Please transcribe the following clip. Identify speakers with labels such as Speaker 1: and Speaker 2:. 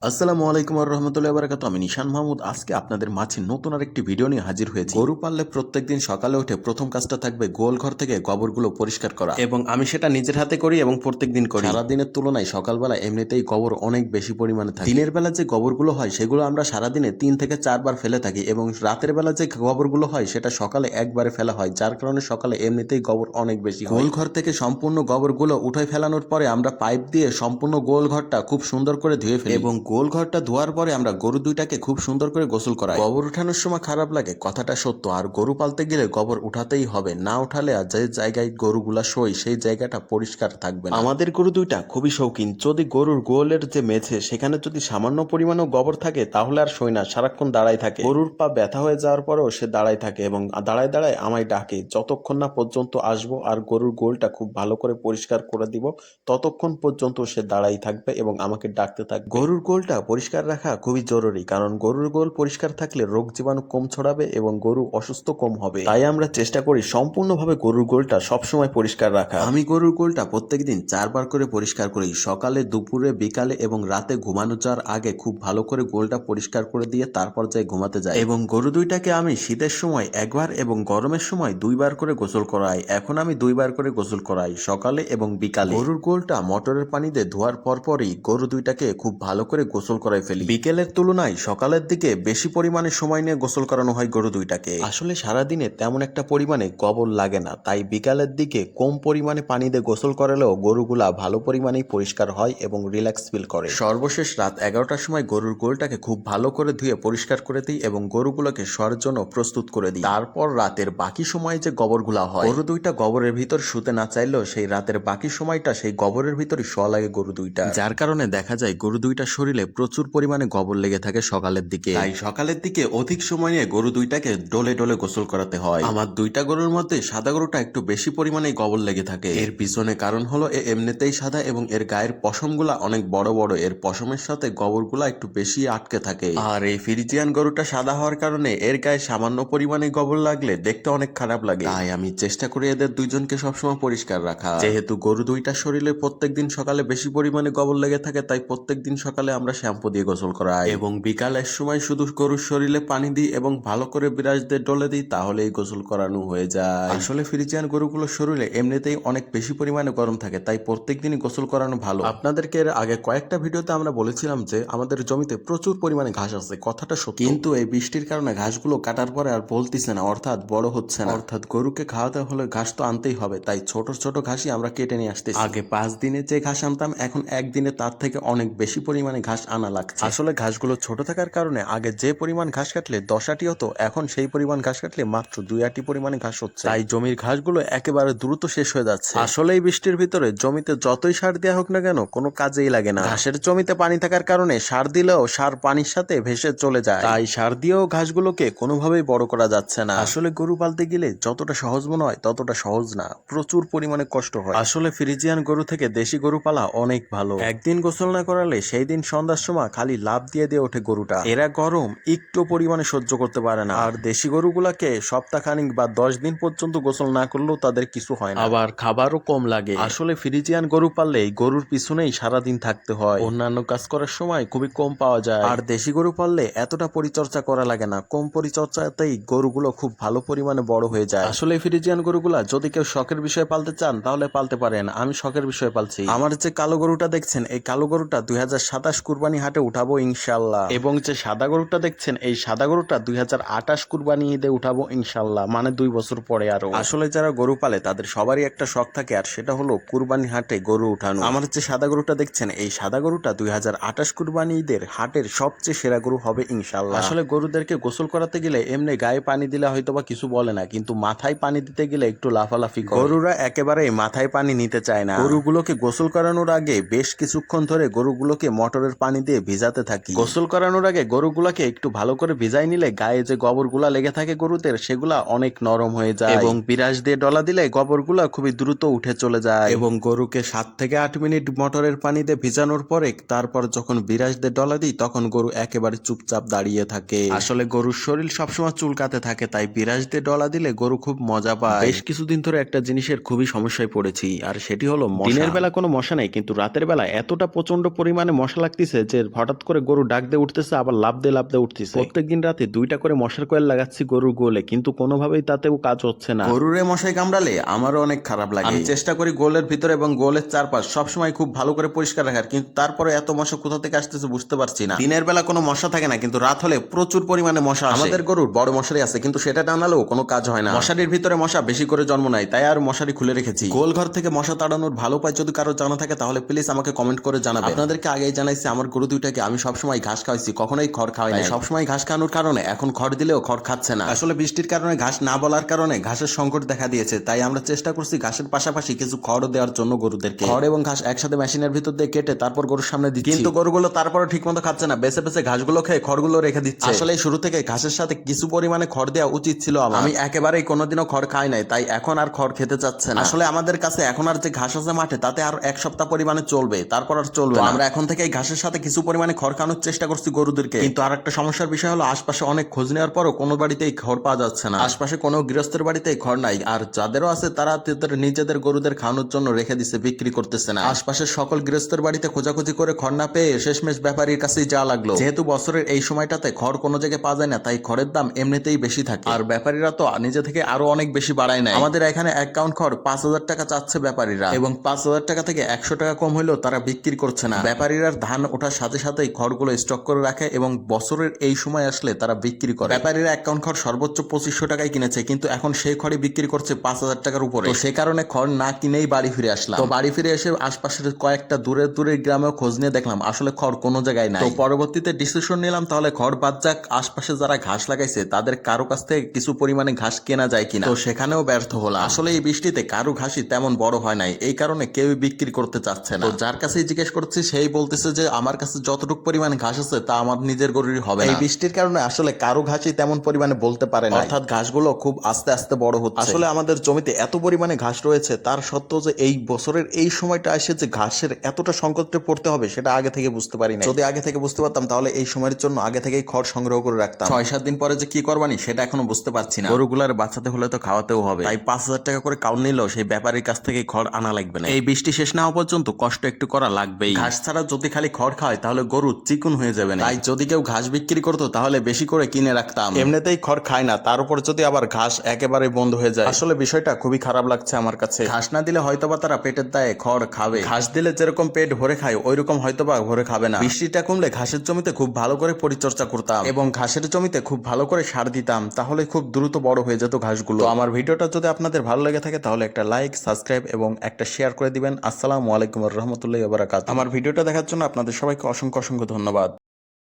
Speaker 1: আসসালামু আলাইকুম রহমতুল্লাহ বারাকাতু। আমি নিশান মাহমুদ। আজকে আপনাদের মাঝে নতুন আরেকটি ভিডিও নিয়ে হাজির হয়েছি। গরু পাললে প্রত্যেকদিন সকালে উঠে প্রথম কাজটা থাকবে গোয়াল ঘর থেকে গোবরগুলো পরিষ্কার করা, এবং আমি সেটা নিজের হাতে করি এবং প্রত্যেকদিন করি। সারাদিনের তুলনায় সকালবেলা এমনিতেই গোবর অনেক বেশি পরিমাণে থাকে। দিনের বেলা যে গোবরগুলো হয় সেগুলো আমরা সারাদিনে 3 থেকে 4 বার ফেলে থাকি, এবং রাতের বেলা যে গোবরগুলো হয় সেটা সকালে একবারে ফেলা হয়, যার কারণে সকালে এমনিতেই গোবর অনেক বেশি হয়। গোল ঘর থেকে সম্পূর্ণ গোবরগুলো উঠাই ফেলানোর পরে আমরা পাইপ দিয়ে সম্পূর্ণ গোল ঘরটা খুব সুন্দর করে ধুয়ে ফেলি, এবং গোল ঘরটা ধোয়ার পরে আমরা গরু দুইটাকে খুব সুন্দর করে গোসল করাই। গোবর উঠানোর সময় খারাপ লাগে, কথাটা সত্য। আর গরু পালতে গেলে গোবর উঠাতেই হবে, না উঠালে আর যে জায়গায় গরুগুলা শোয় সেই জায়গাটা পরিষ্কার থাকবে না। আমাদের গরু দুইটা খুবই শৌখিন। যদি গরুর গোয়ালের যে মেঝে সেখানে যদি সামান্য পরিমাণেও গোবর থাকে তাহলে আর শোয় না, সারাক্ষণ দাঁড়ায় থাকে। গরুর পা ব্যথা হয়ে যাওয়ার পরেও সে দাঁড়ায় থাকে এবং দাঁড়ায় দাঁড়ায় আমায় ডাকে, যতক্ষণ না পর্যন্ত আসবো আর গরুর গোলটা খুব ভালো করে পরিষ্কার করে দিব ততক্ষণ পর্যন্ত সে দাঁড়াই থাকবে এবং আমাকে ডাকতে থাকবে। গরুর গোলটা পরিষ্কার রাখা খুবই জরুরি, কারণ গরুর গোল পরিষ্কার থাকলে রোগ জীবাণু কম ছড়াবে এবং গরু অসুস্থ কম হবে। তাই আমরা চেষ্টা করি সম্পূর্ণভাবে গরুর গোলটা সবসময় পরিষ্কার রাখা। আমি গরুর গোলটা প্রত্যেকদিন 4 বার করে পরিষ্কার করি, সকালে, দুপুরে, বিকালে এবং রাতে ঘুমানো যাওয়ার আগে খুব ভালো করে গোলটা পরিষ্কার করে দিয়ে তারপর যাই ঘুমাতে যাই। এবং গরু দুইটাকে আমি শীতের সময় একবার এবং গরমের সময় 2 বার করে গোসল করাই। এখন আমি 2 বার করে গোসল করাই, সকালে এবং বিকালে। গরুর গোলটা মোটরের পানি দিয়ে ধোয়ার পরপরই গরু দুইটাকে খুব ভালো করে গোসল করাই ফেলি। বিকেলের তুলনায় সকালের দিকে বেশি পরিমাণে সময় নিয়ে গোসল করানো হয় গরু দুইটাকে। আসলে সারাদিনে তেমন একটা পরিমাণে গোবর লাগে না, তাই বিকালের দিকে কম পরিমাণে পানি দিয়ে গোসল করালেও গরুগুলা ভালো পরিমাণেই পরিষ্কার হয় এবং রিল্যাক্স ফিল করে। সর্বশেষ রাত 11টার সময় গরুর গোলটাকে খুব ভালো করে ধুয়ে পরিষ্কার করে দিই এবং গরুগুলোকে শোয়ার জন্য প্রস্তুত করে দিই। তারপর রাতের বাকি সময় যে গোবরগুলা হয়, গরু দুইটা গোবরের ভিতর শুতে না চাইলেও সেই রাতের বাকি সময়টা সেই গোবরের ভিতরে শোয়া লাগে গরু দুইটা, যার কারণে দেখা যায় গরু দুইটার শরীরে প্রচুর পরিমাণে গোবর লেগে থাকে সকালের দিকে। তাই সকালের দিকে অধিক সময় নিয়ে গরু দুইটাকে ডলে ডলে গোসল করাতে হয়। আমার দুইটা গরুর মধ্যে সাদা গরুটা একটু বেশি পরিমাণে গোবর লেগে থাকে। এর পিছনে কারণ হলো এমনিতেই সাদা এবং এর গায়ের পশমগুলা অনেক বড় বড়, এর পশমের সাথে গোবরগুলা একটু বেশি আটকে থাকে। আর এই ফ্রিজিয়ান গরুটা সাদা হওয়ার কারণে এর গায়ে সামান্য পরিমাণে গোবর লাগলে দেখতে অনেক খারাপ লাগে। তাই আমি চেষ্টা করি এদের দুইজনকে সবসময় পরিষ্কার রাখা। যেহেতু গরু দুইটার শরীরে প্রত্যেকদিন সকালে বেশি পরিমাণে গোবর লেগে থাকে, তাই প্রত্যেকদিন সকালে আমরা শ্যাম্পু দিয়ে গোসল করাই এবং বিকালের সময় শুধু গরুর শরীরে পানি দিই এবং ভালো করে বিরাজ দিয়ে ডলে দিই, তাহলেই গোসল করানো হয়ে যায়। আসলে ফ্রিজিয়ান গরুগুলোর শরীরে এমনিতেই অনেক বেশি পরিমাণে গরম থাকে, তাই প্রত্যেকদিনই গোসল করানো ভালো। আপনাদেরকে এর আগে কয়েকটা ভিডিওতে আমরা বলেছিলাম যে আমাদের জমিতে প্রচুর পরিমাণে ঘাস আছে, কথাটা সত্য, কিন্তু এই বৃষ্টির কারণে ঘাসগুলো কাটার পরে আর বলতেছে না, অর্থাৎ বড় হচ্ছে না। অর্থাৎ গরুকে খাওয়াতে হলে ঘাস তো আনতেই হবে, তাই ছোট ছোট ঘাসই আমরা কেটে নিয়ে আসতেছি। আগে 5 দিনে যে ঘাস আনতাম এখন একদিনে তার থেকে অনেক বেশি পরিমাণে ঘাস আনা লাগছে। আসলে ঘাসগুলো ছোট থাকার কারণে আগে যে পরিমাণ ঘাস কাটলে 10 আটি হতো, এখন সেই পরিমাণ ঘাস কাটলে মাত্র 2 আটি পরিমাণে ঘাস হচ্ছে, তাই জমির ঘাসগুলো একেবারে দ্রুত শেষ হয়ে যাচ্ছে। আসলে এই বৃষ্টির ভিতরে জমিতে যতই সার দেওয়া হোক না কেন কোনো কাজেই লাগে না। ঘাসের জমিতে পানি থাকার কারণে সার দিলেও সার পানির সাথে ভেসে চলে যায়, তাই সার দিয়েও ঘাসগুলোকে কোনোভাবেই বড় করা যাচ্ছে না। আসলে গরু পালতে গেলে যতটা সহজ মনে হয় ততটা সহজ না, প্রচুর পরিমাণে কষ্ট হয়। আসলে ফ্রিজিয়ান গরু থেকে দেশি গরু পালা অনেক ভালো। একদিন গোসল না করালে সেই দিন সন্ধ্যার সময় খালি লাভ দিয়ে দিয়ে ওঠে গরুটা। এরা গরম একটু পরিমাণে সহ্য করতে পারে না, আর দেশি গরুগুলাকে সপ্তাহখানিক বা 10 দিন পর্যন্ত গোসল না করলেও তাদের কিছু হয় না, আবার খাবারও কম লাগে। আসলে ফ্রিজিয়ান গরু পাললে এই গরুর পিছনেই সারাদিন থাকতে হয়, অন্যান্য কাজ করার সময় খুবই কম পাওয়া যায়। আর দেশি গরু পাললে এতটা পরিচর্যা করা লাগে না, কম পরিচর্যাতেই গরুগুলো খুব ভালো পরিমাণে বড় হয়ে যায়। আসলে ফ্রিজিয়ান গরুগুলা যদি কেউ শখের বিষয়ে পালতে চান তাহলে পালতে পারেন, আমি শখের বিষয়ে পালছি। আমার যে কালো গরুটা দেখছেন এই কালো গরুটা 2027 কুরবানি হাটে উঠাবো ইনশাল্লাহ, এবং যে সাদা গরুটা দেখছেন এই সাদা গরুটা 2028 কুরবানি ঈদে উঠাবো ইনশাল্লাহ, মানে 2 বছর পরে আরো। আসলে যারা গরু পালে তাদের সবারই একটা শখ থাকে, আর সেটা হলো কুরবানি হাটে গরু উঠানো। আমার যে সাদা গরুটা দেখছেন এই সাদা গরুটা 2028 কুরবানি ঈদের হাটের সবচেয়ে সেরা গরু হবে ইনশাল্লাহ। আসলে গরুদেরকে গোসল করাতে গেলে এমনি গায়ে পানি দিলে হয়তো বা কিছু বলে না, কিন্তু মাথায় পানি দিতে গেলে একটু লাফালাফি করে। গরুরা একেবারে মাথায় পানি নিতে চায় না। গরুগুলোকে গোসল করানোর আগে বেশ কিছুক্ষণ ধরে গরুগুলোকে মোটরের পানি দিয়ে ভিজাতে থাকি। গোসল করানোর আগে গরুগুলোকে একটু ভালো করে ভিজাই নিলে গায়ে যে গোবরগুলা লেগে থাকে গরুদের সেগুলা অনেক নরম হয়ে যায়, এবং বিরাস দিয়ে ডলা দিলে গোবরগুলা খুবই দ্রুত উঠে চলে যায়। এবং গরুকে 7 থেকে 8 মিনিট মোটরের পানি দিয়ে ভিজানোর পরে তারপর যখন বিরাস দিয়ে ডলা দিই তখন গরু একেবারে চুপচাপ দাঁড়িয়ে থাকে। আসলে গরুর শরীর সবসময় চুলকাতে থাকে, তাই বিরাস দিয়ে ডলা দিলে গরু খুব মজা পায়। বেশ কিছুদিন ধরে একটা জিনিসের খুবই সমস্যায় পড়েছি, আর সেটি হলো দিনের বেলা কোনো মশা নেই, কিন্তু রাতের বেলা এতটা প্রচন্ড পরিমাণে মশা লাগতেছে হয়েছে যে হঠাৎ করে গরু ডাক দিয়ে উঠতেছে, আবার লাফ দিয়ে উঠতেছে। প্রত্যেকদিন রাতে 2টা করে মশার কয়েল লাগাচ্ছি গরুর গোলে, কিন্তু কোনোভাবেই তাতেও কাজ হচ্ছে না। গরুরে মশাই কামড়ালে আমারও অনেক খারাপ লাগে। আমি চেষ্টা করি গোলের ভিতরে এবং গোলের চারপাশ সবসময় খুব ভালো করে পরিষ্কার রাখার, কিন্তু তারপরে এত মশা কোথা থেকে আসতেছে বুঝতে পারছি না। দিনের বেলা কোনো মশা থাকে না, কিন্তু রাত হলে প্রচুর পরিমাণে মশা আসে। আমাদের গরুর বড় মশারি আছে, কিন্তু সেটা টানালেও কোনো কাজ হয় না। মশারির ভিতরে মশা বেশি করে জন্ম নেয়, তাই আর মশারি খুলে রেখেছি। গোল ঘর থেকে মশা তাড়ানোর ভালো উপায় যদি কারো জানা থাকে তাহলে প্লিজ আমাকে কমেন্ট করে জানাবেন। আপনাদেরকে আগেই জানাইছি আমার গরু দুইটাকে আমি সবসময় ঘাস খাওয়াইছি, কখনোই খড় খাওয়াই না। সবসময় ঘাস খাওয়ানোর কারণে এখন খড় দিলেও খড় খাচ্ছে না। আসলে বৃষ্টির কারণে ঘাস না বলার কারণে ঘাসের সংকট দেখা দিয়েছে, তাই আমরা চেষ্টা করছি ঘাসের পাশাপাশি কিছু খড় দেওয়ার জন্য গরুদেরকে। খড় এবং ঘাস একসাথে মেশিনের ভিতর দিয়ে কেটে তারপর গরুর সামনে দিচ্ছি, কিন্তু গরুগুলো তারপরও ঠিক মতো খাচ্ছে না, বেছে বেছে ঘাসগুলো খেয়ে খড়গুলো রেখে দিচ্ছে। আসলে শুরু থেকে ঘাসের সাথে কিছু পরিমাণে খড় দেওয়া উচিত ছিল। আমি একেবারেই কোনোদিনও খড় খাই নাই, তাই এখন আর খড় খেতে চাচ্ছে না। আসলে আমাদের কাছে এখন আর যে ঘাস আছে মাঠে, তাতে আর 1 সপ্তাহ পরিমাণে চলবে, তারপর আর চলবে না। আমরা এখন থেকে এই ঘাসের সাথে কিছু পরিমাণে খড় খাওয়ানোর চেষ্টা করছি গরুদেরকে, কিন্তু আর একটা সমস্যার বিষয় হলো আশপাশে অনেক খোঁজ নেওয়ার পরও কোনো বাড়িতেই খড় পাওয়া যাচ্ছে না। আশপাশে কোনো গৃহস্থের বাড়িতেই খড় নাই, আর যাদেরও আছে তারা তাদের নিজেদের গরুদের খাওয়ানোর জন্য রেখে দিচ্ছে, বিক্রি করতেছে না। আশপাশের সকল গৃহস্থের বাড়িতে খোঁজাখুঁজি করে খড় না পেয়ে শেষমেশ ব্যাপারীর কাছেই যাওয়া লাগলো। যেহেতু বছরের এই সময়টাতে খড় কোনো জায়গায় পাওয়া যায় না, তাই খড়ের দাম এমনিতেই বেশি থাকে, আর ব্যাপারীরা তো নিজে থেকে আরো অনেক বেশি বাড়ায় নেয়। আমাদের এখানে 1 কাউন্ট খড় 5,000 টাকা চাচ্ছে ব্যাপারীরা, এবং 5,000 টাকা থেকে 100 টাকা কম হইলেও তারা বিক্রি করছে না। ব্যাপারীরা ধান ওঠার সাথে সাথেই খড়গুলো স্টক করে রাখে এবং বছরের এই সময় আসলে তারা বিক্রি করে। ব্যাপারীরা 1 কাউন্ট খড় সর্বোচ্চ 2500 টাকায় কিনেছে, কিন্তু এখন সেই খড়ই বিক্রি করছে 5,000 টাকার উপরে। তো সে কারণে খড় না কিনেই বাড়ি ফিরে আসলাম। তো বাড়ি ফিরে এসে আশপাশের কয়েকটা দূরের গ্রামেও খোঁজ নিয়ে দেখলাম আসলে খড় কোনো জায়গায় নাই। তো পরবর্তীতে ডিসিশন নিলাম তাহলে খড় বাদ যাক, আশপাশে যারা ঘাস লাগাইছে তাদের কারো কাছ থেকে কিছু পরিমাণে ঘাস কেনা যায় কিনা। তো সেখানেও ব্যর্থ হলাম। আসলে এই বৃষ্টিতে কারো ঘাসই তেমন বড় হয় নাই, এই কারণে কেউই বিক্রি করতে চাচ্ছে না। তো যার কাছেই জিজ্ঞেস করছি সেই বলতেছে যে আমার কাছে যতটুকু পরিমাণ ঘাস আছে তা আমার নিজের গরুরই হবে। এই বৃষ্টির কারণে আসলে কারো ঘাসই তেমন পরিমাণে বলতে পারে না, অর্থাৎ ঘাসগুলো খুব আস্তে আস্তে বড় হচ্ছে। আসলে আমাদের জমিতে এত পরিমাণে ঘাস রয়েছে, তার সত্ত্বেও যে এই বছরের এই সময়টা এসে যে ঘাসের এতটা সংকটে পড়তে হবে সেটা আগে থেকে বুঝতে পারি না। যদি আগে থেকে বুঝতে পারতাম তাহলে এই সময়ের জন্য আগে থেকেই খড় সংগ্রহ করে রাখতাম। 6-7 দিন পরে যে কি করবানি সেটা এখনো বুঝতে পারছি না। গরুগুলার বাচ্চাতে হলে তো খাওয়াতেও হবে, তাই 5,000 টাকা করে কাউন্ট নিলেও সেই ব্যাপারীর কাছ থেকে খড় আনা লাগবে না। এই বৃষ্টি শেষ না হওয়া পর্যন্ত কষ্ট একটু করা লাগবেই। ঘাস ছাড়া যদি খালি খড় খায় তাহলে গরু চিকুন হয়ে যাবে না, তাই যদি কেউ ঘাস বিক্রি করতো তাহলে বেশি করে কিনে রাখতাম। এমনিতেই খড় খায় না, তার উপর যদি আবার ঘাস একেবারে বন্ধ হয়ে যায়, আসলে বিষয়টা খুবই খারাপ লাগছে আমার কাছে। ঘাস না দিলে হয়তোবা তারা পেটের দায়ে খড় খাবে, ঘাস দিলে যেরকম পেট ভরে খায় ওইরকম হয়তোবা ভরে খাবে না। বৃষ্টিটা কমলে ঘাসের জমিতে খুব ভালো করে পরিচর্যা করতাম এবং ঘাসের জমিতে খুব ভালো করে সার দিতাম, তাহলে খুব দ্রুত বড় হয়ে যেত ঘাসগুলো। আমার ভিডিওটা যদি আপনাদের ভালো লেগে থাকে তাহলে একটা লাইক, সাবস্ক্রাইব এবং একটা শেয়ার করে দিবেন। আসসালামু আলাইকুম ওয়া রাহমাতুল্লাহি ওয়া বারাকাতুহু। আমার ভিডিওটা দেখার জন্য আপনাদের সবাইকে অসংখ্য ধন্যবাদ।